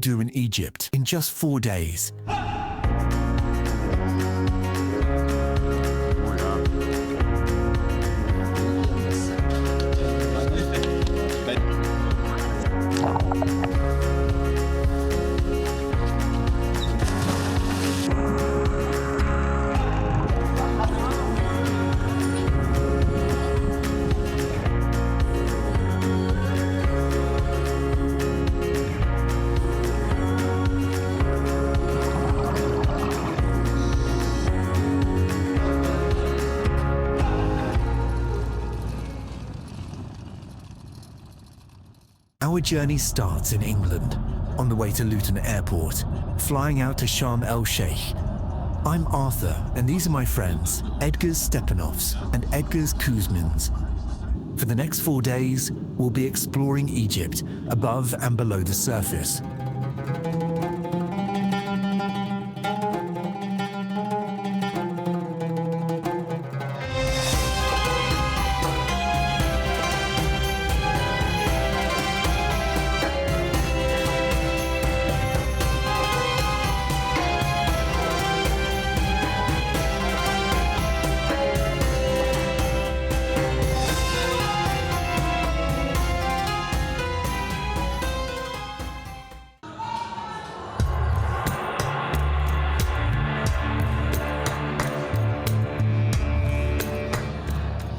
do in Egypt in just 4 days. Our journey starts in England, on the way to Luton Airport, flying out to Sharm El-Sheikh. I'm Arthur, and these are my friends, Edgar's Stepanovs and Edgar's Kuzmins. For the next 4 days, we'll be exploring Egypt, above and below the surface.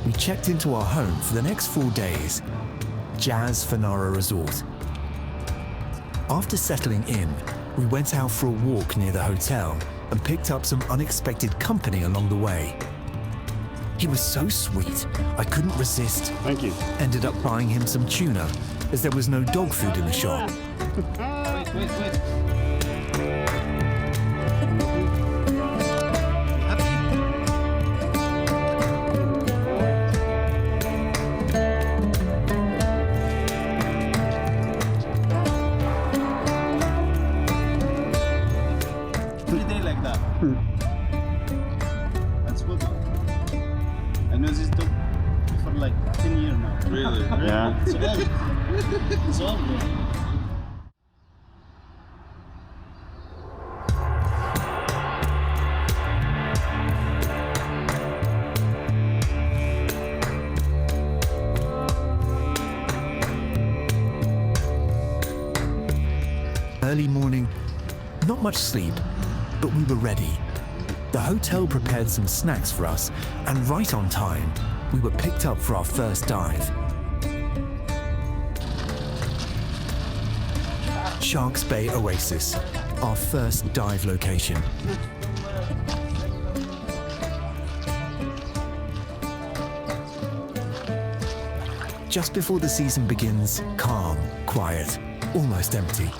We checked into our home for the next 4 days, Jazz Fanara Resort. After settling in, we went out for a walk near the hotel and picked up some unexpected company along the way. He was so sweet, I couldn't resist. Thank you. Ended up buying him some tuna, as there was no dog food in the shop. Wait. That's good. I know this dog for like 10 years now. Really? Yeah. It's old. It's old, bro. Early morning, not much sleep, but we were ready. The hotel prepared some snacks for us, and right on time, we were picked up for our first dive. Sharks Bay Oasis, our first dive location. Just before the season begins, calm, quiet, almost empty.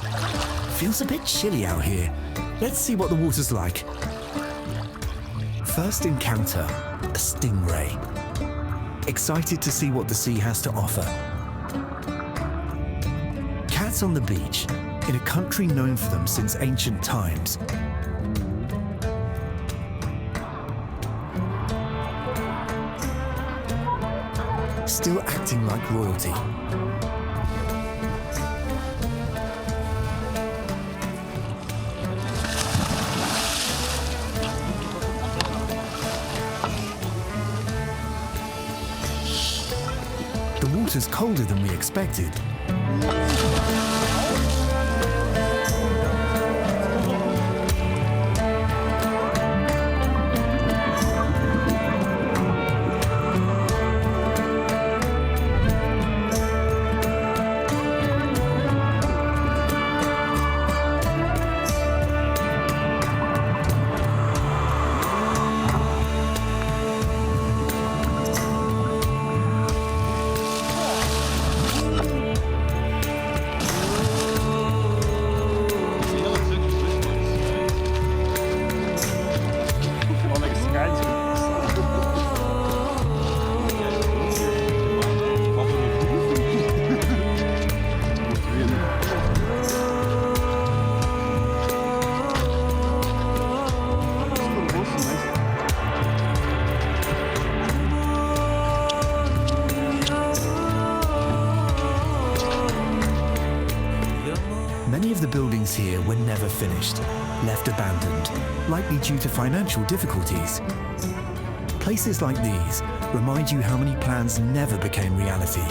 Feels a bit chilly out here. Let's see what the water's like. First encounter, a stingray. Excited to see what the sea has to offer. Cats on the beach, in a country known for them since ancient times. Still acting like royalty. The water's colder than we expected. finished, left abandoned, likely due to financial difficulties. Places like these remind you how many plans never became reality.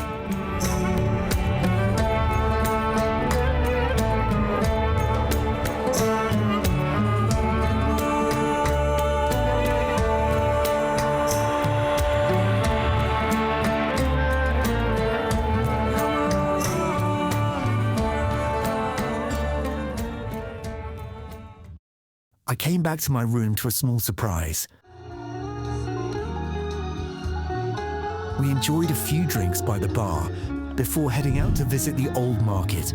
I came back to my room to a small surprise. We enjoyed a few drinks by the bar before heading out to visit the old market.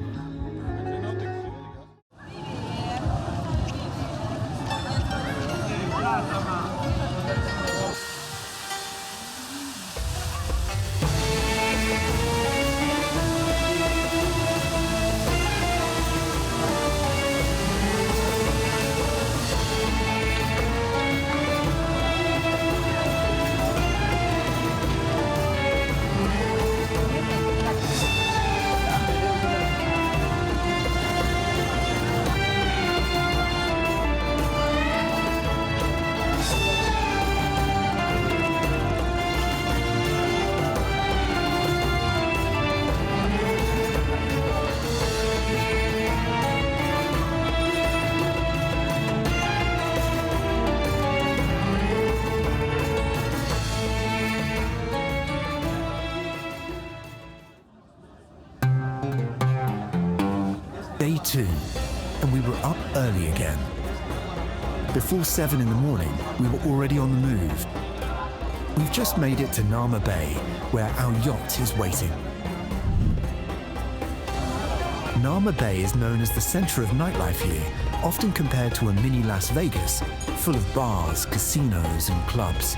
Day 2, and we were up early again. Before 7 in the morning, we were already on the move. We've just made it to Nama Bay, where our yacht is waiting. Nama Bay is known as the center of nightlife here, often compared to a mini Las Vegas, full of bars, casinos, and clubs.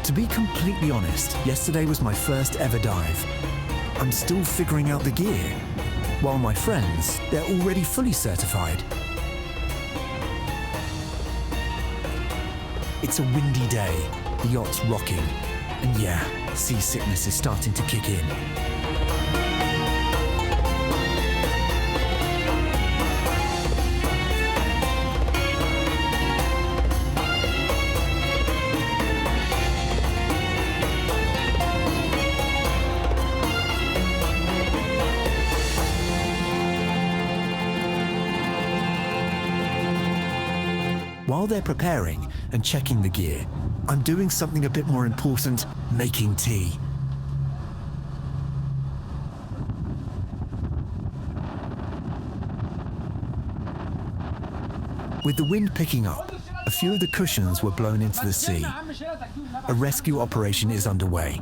To be completely honest, yesterday was my first ever dive. I'm still figuring out the gear, while my friends, they're already fully certified. It's a windy day, the yacht's rocking, and yeah, seasickness is starting to kick in. While they're preparing and checking the gear, I'm doing something a bit more important, making tea. With the wind picking up, a few of the cushions were blown into the sea. A rescue operation is underway.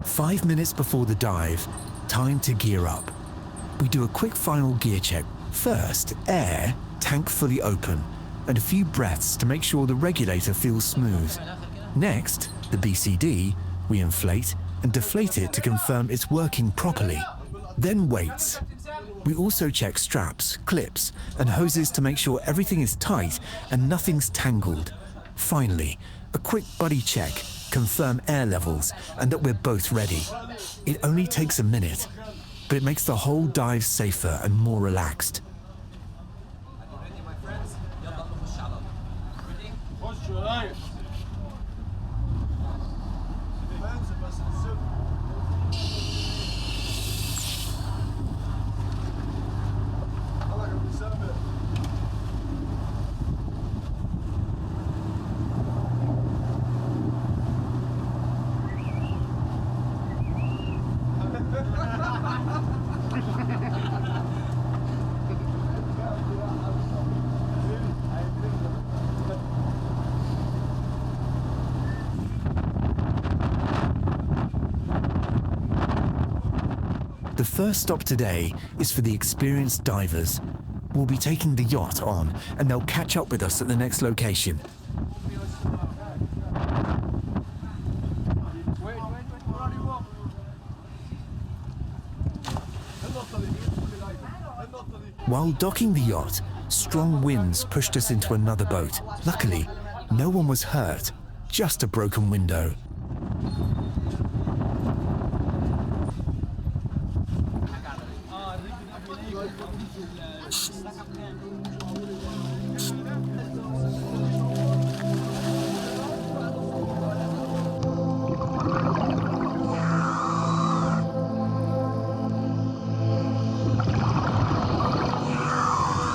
Five minutes before the dive, time to gear up. We do a quick final gear check. First, air, tank fully open, and a few breaths to make sure the regulator feels smooth. Next, the BCD, we inflate and deflate it to confirm it's working properly. Then weights. We also check straps, clips, and hoses to make sure everything is tight and nothing's tangled. Finally, a quick buddy check, confirm air levels and that we're both ready. It only takes a minute. but it makes the whole dive safer and more relaxed. The first stop today is for the experienced divers. We'll be taking the yacht on, and they'll catch up with us at the next location. While docking the yacht, strong winds pushed us into another boat. Luckily, no one was hurt, just a broken window.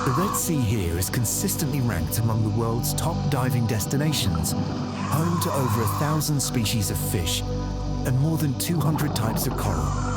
The Red Sea here is consistently ranked among the world's top diving destinations, home to over 1,000 species of fish and more than 200 types of coral.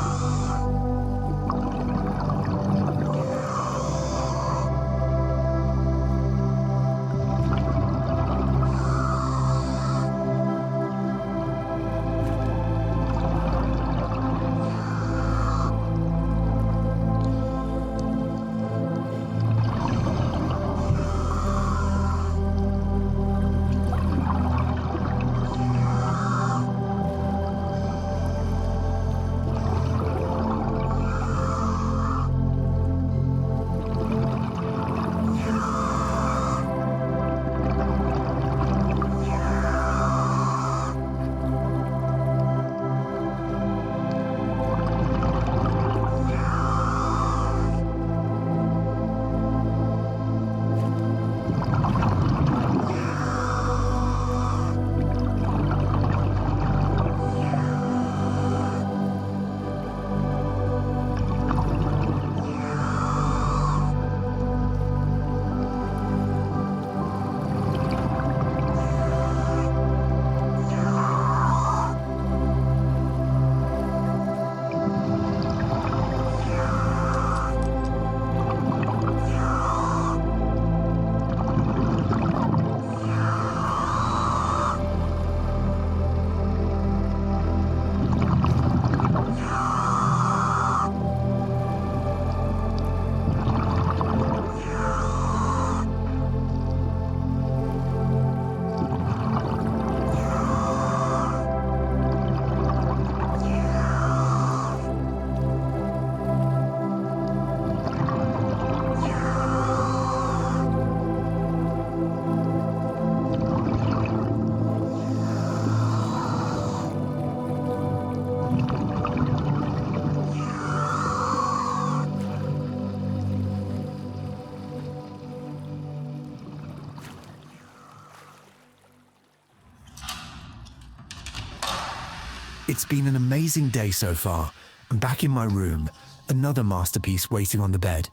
It's been an amazing day so far. I'm back in my room, another masterpiece waiting on the bed.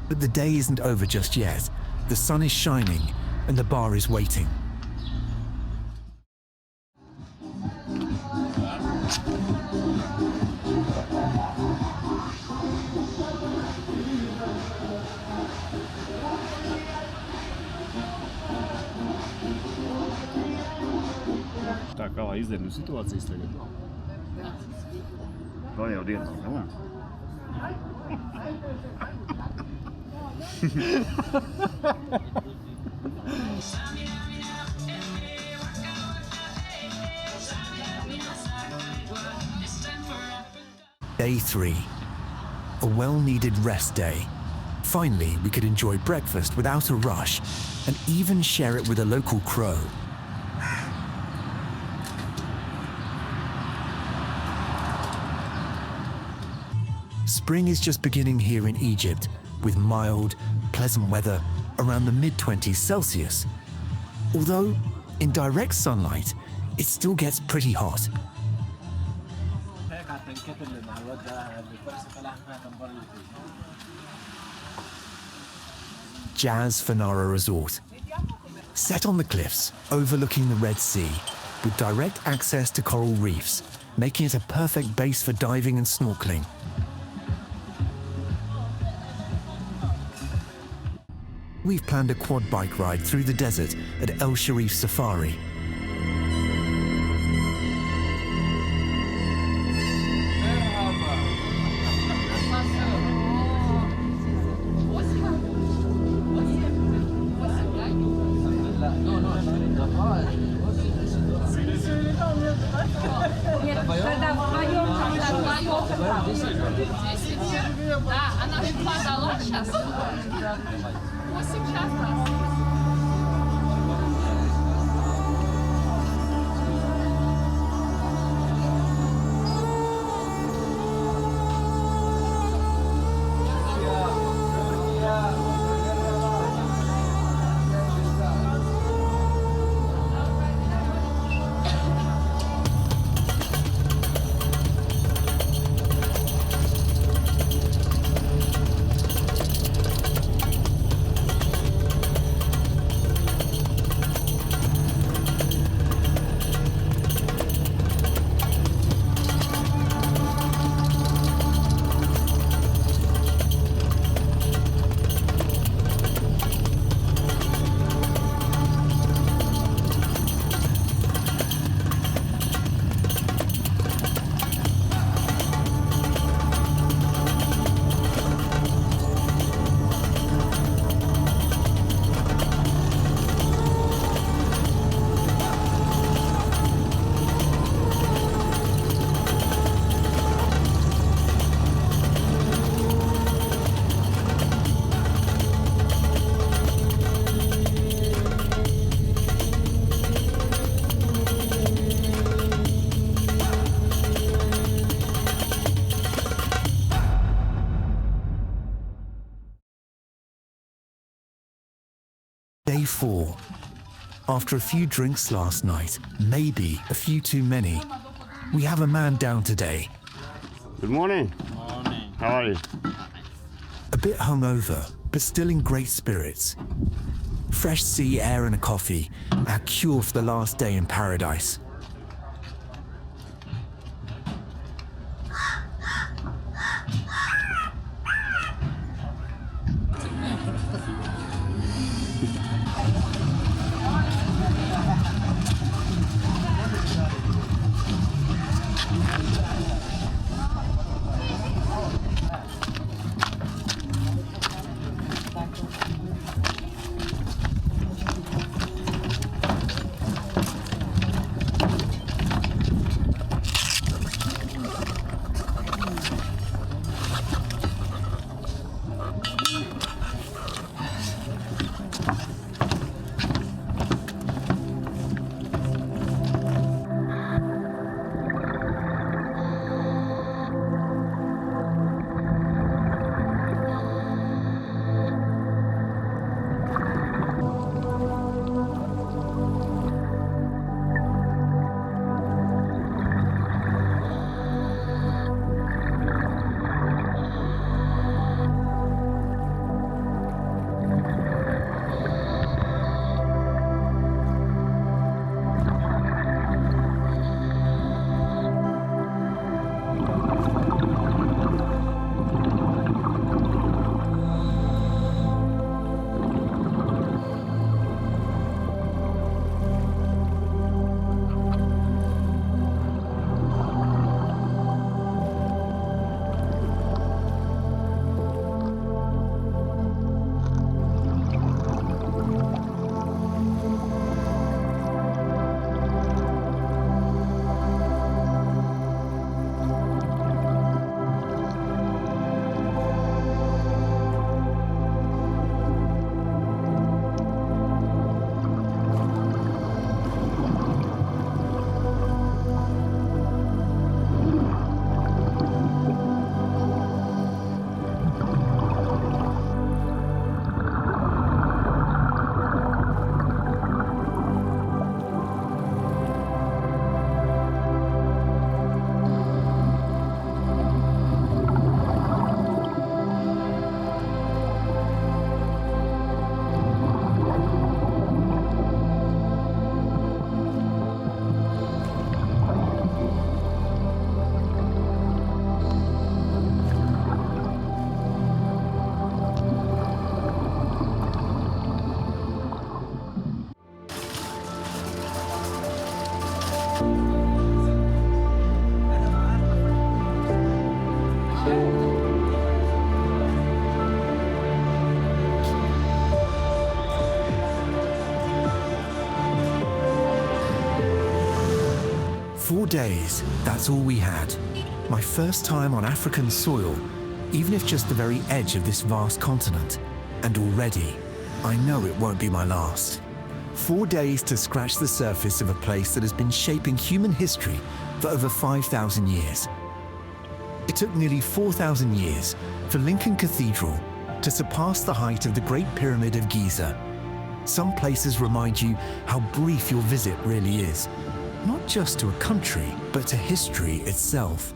But the day isn't over just yet. The sun is shining and the bar is waiting. Tā kā izdarījuma situācijas tagad. Vēl jau diena nav galā. Day 3, a well-needed rest day. Finally, we could enjoy breakfast without a rush and even share it with a local crow. Spring is just beginning here in Egypt, with mild, pleasant weather around the mid-20s Celsius. Although, in direct sunlight, it still gets pretty hot. Jazz Fanara Resort. Set on the cliffs, overlooking the Red Sea, with direct access to coral reefs, making it a perfect base for diving and snorkeling. We've planned a quad bike ride through the desert at El Sharif Safari. Да, она же падала сейчас. 8 час. Day 4. After a few drinks last night, maybe a few too many, we have a man down today. Good morning. Morning. How are you? A bit hungover, but still in great spirits. Fresh sea air and a coffee, our cure for the last day in paradise. 4 days, that's all we had. My first time on African soil, even if just the very edge of this vast continent. And already, I know it won't be my last. 4 days to scratch the surface of a place that has been shaping human history for over 5,000 years. It took nearly 4,000 years for Lincoln Cathedral to surpass the height of the Great Pyramid of Giza. Some places remind you how brief your visit really is, not just to a country, but to history itself.